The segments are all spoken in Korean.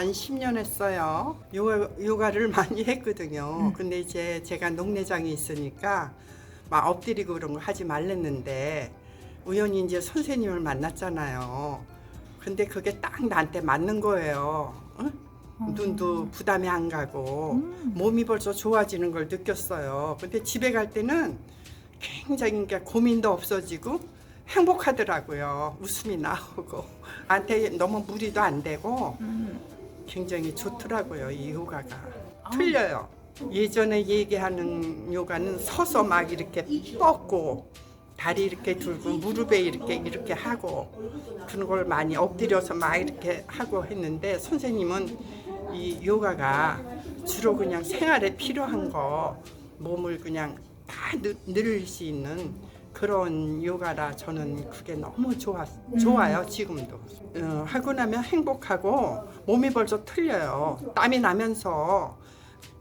한 10년 했어요. 요가를 많이 했거든요. 근데 이제 제가 녹내장이 있으니까 막 엎드리고 그런 거 하지 말랬는데 우연히 이제 선생님을 만났잖아요. 근데 그게 딱 나한테 맞는 거예요. 응? 눈도 부담이 안 가고 몸이 벌써 좋아지는 걸 느꼈어요. 근데 집에 갈 때는 굉장히 그러니까 고민도 없어지고 행복하더라고요. 웃음이 나오고 한테 너무 무리도 안 되고 굉장히 좋더라고요. 이 요가가 틀려요. 예전에 얘기하는 요가는 서서 막 이렇게 뻗고 다리 이렇게 들고 무릎에 이렇게 하고 그런 걸 많이 엎드려서 막 이렇게 하고 했는데 선생님은 이 요가가 주로 그냥 생활에 필요한 거 몸을 그냥 다 늘릴 수 있는 그런 요가라 저는 그게 너무 좋아요. 지금도 하고 나면 행복하고 몸이 벌써 틀려요. 땀이 나면서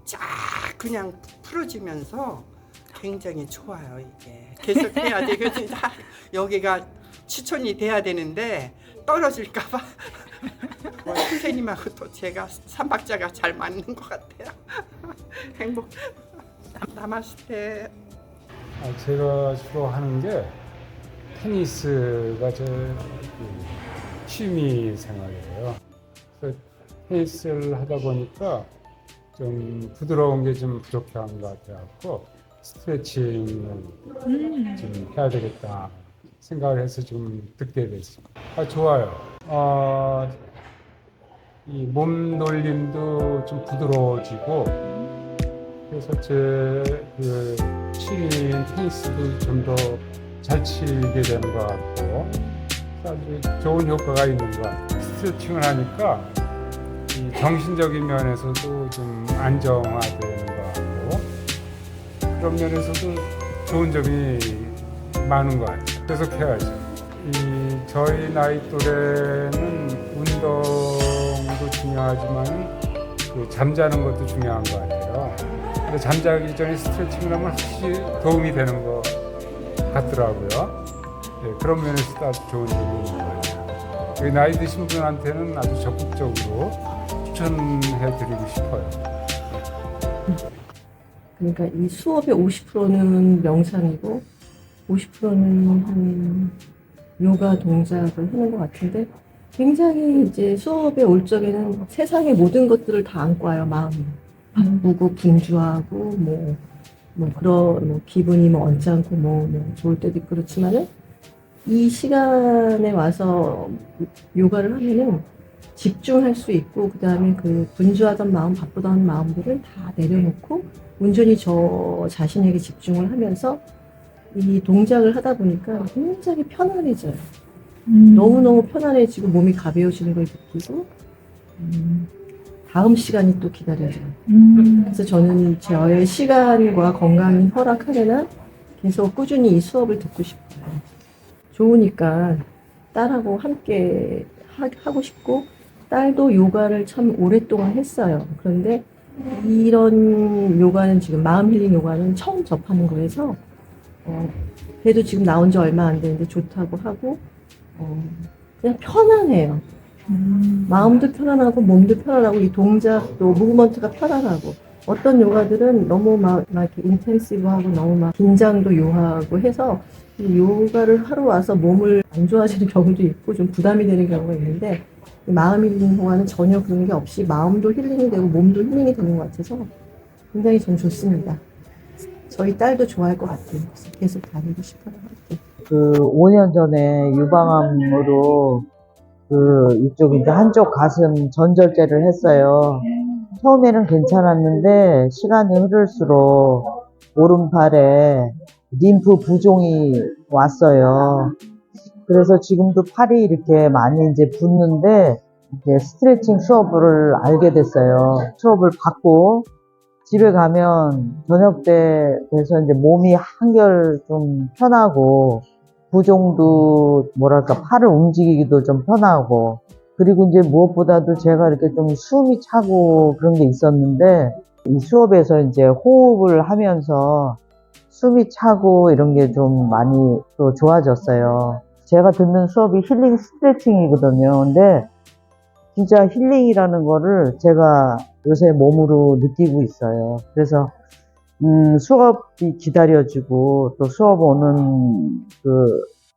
쫙 그냥 풀어지면서 굉장히 좋아요. 이게 계속 해야 되거든요. 여기가 추천이 돼야 되는데 떨어질까봐 선생님하고 또 제가 삼박자가 잘 맞는 것 같아요. 행복. 나마스테. 제가 주로 하는 게 테니스가 제 취미 생활이에요. 그래서 테니스를 하다 보니까 좀 부드러운 게 좀 부족한 것 같아서 스트레칭을 좀 해야 되겠다 생각을 해서 좀 듣게 됐습니다. 좋아요. 이 몸 놀림도 좀 부드러워지고 그래서 제 취미인 테니스도 좀 더 잘 치게 되는 것 같고 아주 좋은 효과가 있는 것 같아요. 스트레칭을 하니까 이 정신적인 면에서도 좀 안정화되는 것 같고 그런 면에서도 좋은 점이 많은 것 같아요. 계속 해야죠. 저희 나이 또래는 운동도 중요하지만 잠자는 것도 중요한 것 같아요. 근데 잠자기 전에 스트레칭을 하면 확실히 도움이 되는 것 같더라고요. 네, 그런 면에서도 아주 좋은 점이 있는 것 같아요. 저희 나이 드신 분한테는 아주 적극적으로 추천해드리고 싶어요. 그러니까 이 수업의 50%는 명상이고 50%는 한 요가 동작을 하는 것 같은데 굉장히 이제 수업에 올 적에는 세상의 모든 것들을 다 안고 와요. 마음이 바쁘고 분주하고 그런 기분이 언짢고 좋을 때도 있고 그렇지만은 이 시간에 와서 요가를 하면은 집중할 수 있고 그다음에 그 분주하던 마음 바쁘던 마음들을 다 내려놓고 온전히 저 자신에게 집중을 하면서 이 동작을 하다 보니까 굉장히 편안해져요. 너무너무 편안해지고 몸이 가벼워지는 걸 느끼고 다음 시간이 또 기다려져요. 그래서 저는 저의 시간과 건강이 허락하는 한 계속 꾸준히 이 수업을 듣고 싶어요. 좋으니까 딸하고 함께 하고 싶고 딸도 요가를 참 오랫동안 했어요. 그런데 이런 요가는 지금 마음 힐링 요가는 처음 접하는 거여서 걔도 지금 나온 지 얼마 안 되는데 좋다고 하고 그냥 편안해요. 마음도 편안하고 몸도 편안하고 이 동작도 무브먼트가 편안하고 어떤 요가들은 너무 막 이렇게 인텐시브하고 너무 막 긴장도 요하고 해서 이 요가를 하러 와서 몸을 안 좋아지는 경우도 있고 좀 부담이 되는 경우가 있는데 이 마음 힐링 요가는 전혀 그런 게 없이 마음도 힐링이 되고 몸도 힐링이 되는 것 같아서 굉장히 전 좋습니다. 저희 딸도 좋아할 것 같아요. 그래서 계속 다니고 싶어요. 5년 전에 유방암으로 이쪽 이제 한쪽 가슴 전절제를 했어요. 처음에는 괜찮았는데 시간이 흐를수록 오른팔에 림프 부종이 왔어요. 그래서 지금도 팔이 이렇게 많이 이제 붓는데 이제 스트레칭 수업을 알게 됐어요. 수업을 받고 집에 가면 저녁 때 돼서 이제 몸이 한결 좀 편하고 부종도 뭐랄까 팔을 움직이기도 좀 편하고 그리고 이제 무엇보다도 제가 이렇게 좀 숨이 차고 그런 게 있었는데 이 수업에서 이제 호흡을 하면서 숨이 차고 이런 게 좀 많이 또 좋아졌어요. 제가 듣는 수업이 힐링 스트레칭이거든요. 근데 진짜 힐링이라는 거를 제가 요새 몸으로 느끼고 있어요. 그래서 수업이 기다려지고 또 수업 오는 그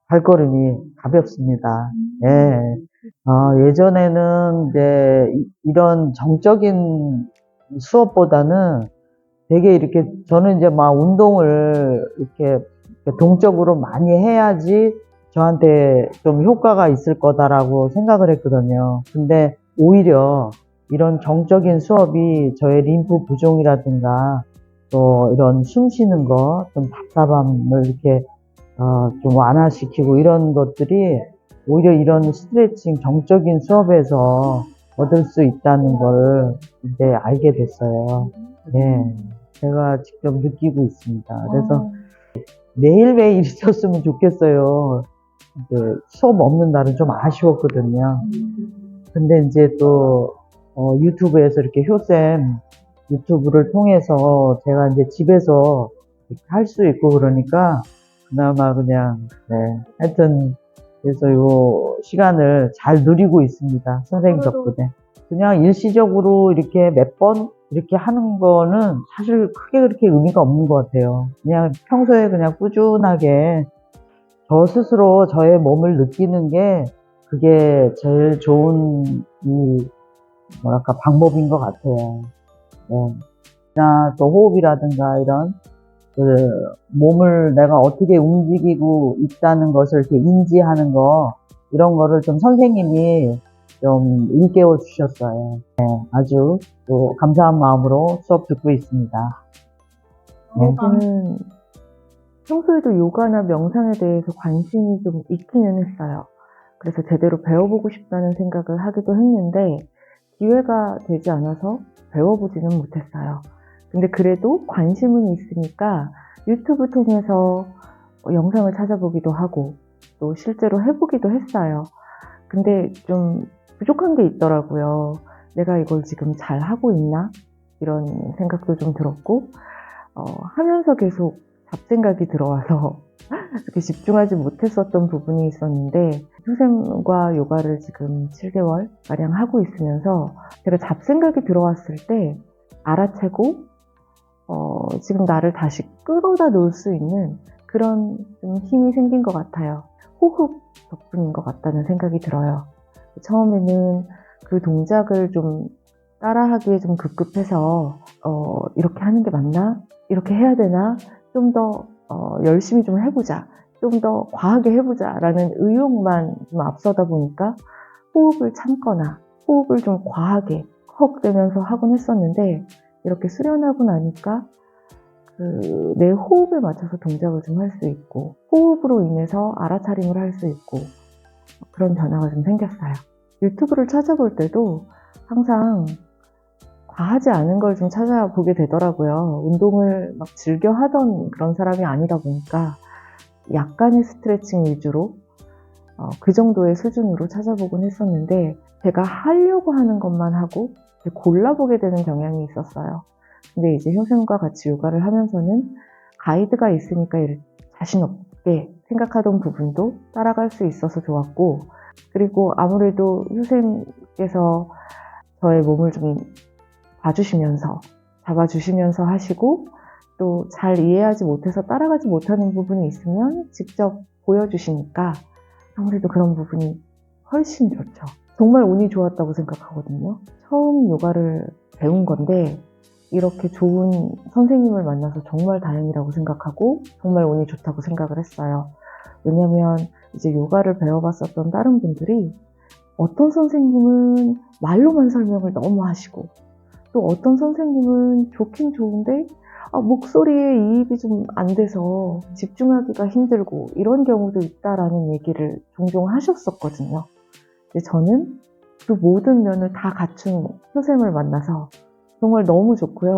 발걸음이 가볍습니다. 예. 예전에는 이제 이런 정적인 수업보다는 되게 이렇게 저는 이제 막 운동을 이렇게 동적으로 많이 해야지 저한테 좀 효과가 있을 거다라고 생각을 했거든요. 근데 오히려 이런 정적인 수업이 저의 림프 부종이라든가 또 이런 숨 쉬는 거, 좀 답답함을 이렇게 좀 완화시키고 이런 것들이 오히려 이런 스트레칭 정적인 수업에서 얻을 수 있다는 걸 이제 알게 됐어요. 네. 제가 직접 느끼고 있습니다. 그래서 매일매일 있었으면 좋겠어요. 이제 수업 없는 날은 좀 아쉬웠거든요. 근데 이제 또 유튜브에서 이렇게 효쌤 유튜브를 통해서 제가 이제 집에서 할 수 있고 그러니까 그나마 그냥 네 하여튼 그래서 요 시간을 잘 누리고 있습니다. 선생님 덕분에. 그냥 일시적으로 이렇게 몇 번 이렇게 하는 거는 사실 크게 그렇게 의미가 없는 것 같아요. 그냥 평소에 그냥 꾸준하게 저 스스로 저의 몸을 느끼는 게 그게 제일 좋은 뭐랄까 방법인 것 같아요. 네. 또 호흡이라든가 이런 그 몸을 내가 어떻게 움직이고 있다는 것을 이렇게 인지하는 거 이런 거를 좀 선생님이 좀 일깨워 주셨어요. 네, 아주 또 감사한 마음으로 수업 듣고 있습니다. 네. 저는 평소에도 요가나 명상에 대해서 관심이 좀 있기는 했어요. 그래서 제대로 배워보고 싶다는 생각을 하기도 했는데 기회가 되지 않아서 배워보지는 못했어요. 근데 그래도 관심은 있으니까 유튜브 통해서 영상을 찾아보기도 하고 또 실제로 해보기도 했어요. 근데 좀 부족한 게 있더라고요. 내가 이걸 지금 잘 하고 있나? 이런 생각도 좀 들었고 하면서 계속 잡생각이 들어와서 그렇게 집중하지 못했었던 부분이 있었는데 효쌤과 요가를 지금 7개월 가량 하고 있으면서 제가 잡생각이 들어왔을 때 알아채고 지금 나를 다시 끌어다 놓을 수 있는 그런 좀 힘이 생긴 것 같아요. 호흡 덕분인 것 같다는 생각이 들어요. 처음에는 그 동작을 좀 따라하기에 좀 급급해서 이렇게 하는 게 맞나? 이렇게 해야 되나? 좀 더 열심히 좀 해보자. 좀 더 과하게 해보자 라는 의욕만 좀 앞서다 보니까 호흡을 참거나 호흡을 좀 과하게 헉대면서 하곤 했었는데 이렇게 수련하고 나니까 내 호흡에 맞춰서 동작을 좀 할 수 있고 호흡으로 인해서 알아차림을 할 수 있고 그런 변화가 좀 생겼어요. 유튜브를 찾아볼 때도 항상 과하지 않은 걸 좀 찾아보게 되더라고요. 운동을 막 즐겨 하던 그런 사람이 아니다 보니까 약간의 스트레칭 위주로 그 정도의 수준으로 찾아보곤 했었는데 제가 하려고 하는 것만 하고 골라보게 되는 경향이 있었어요. 근데 이제 효쌤과 같이 요가를 하면서는 가이드가 있으니까 자신 없게 생각하던 부분도 따라갈 수 있어서 좋았고 그리고 아무래도 효쌤께서 저의 몸을 좀 봐주시면서 잡아주시면서 하시고 또 잘 이해하지 못해서 따라가지 못하는 부분이 있으면 직접 보여주시니까 아무래도 그런 부분이 훨씬 좋죠. 정말 운이 좋았다고 생각하거든요. 처음 요가를 배운 건데 이렇게 좋은 선생님을 만나서 정말 다행이라고 생각하고 정말 운이 좋다고 생각을 했어요. 왜냐면 이제 요가를 배워봤었던 다른 분들이 어떤 선생님은 말로만 설명을 너무 하시고 또 어떤 선생님은 좋긴 좋은데 목소리에 이입이 좀 안 돼서 집중하기가 힘들고 이런 경우도 있다라는 얘기를 종종 하셨었거든요. 근데 저는 그 모든 면을 다 갖춘 효쌤을 만나서 정말 너무 좋고요.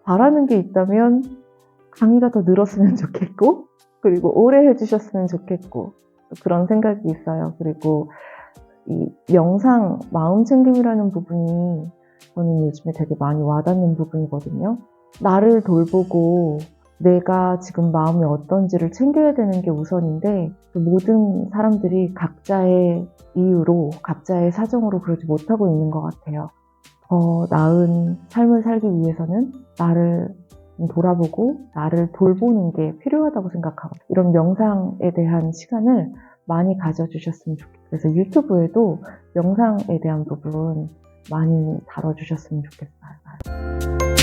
바라는 게 있다면 강의가 더 늘었으면 좋겠고 그리고 오래 해주셨으면 좋겠고 그런 생각이 있어요. 그리고 이 명상, 마음 챙김이라는 부분이 저는 요즘에 되게 많이 와닿는 부분이거든요. 나를 돌보고 내가 지금 마음이 어떤지를 챙겨야 되는 게 우선인데 그 모든 사람들이 각자의 이유로 각자의 사정으로 그러지 못하고 있는 것 같아요. 더 나은 삶을 살기 위해서는 나를 돌아보고 나를 돌보는 게 필요하다고 생각하고 이런 명상에 대한 시간을 많이 가져주셨으면 좋겠어요. 그래서 유튜브에도 명상에 대한 부분 많이 다뤄주셨으면 좋겠어요.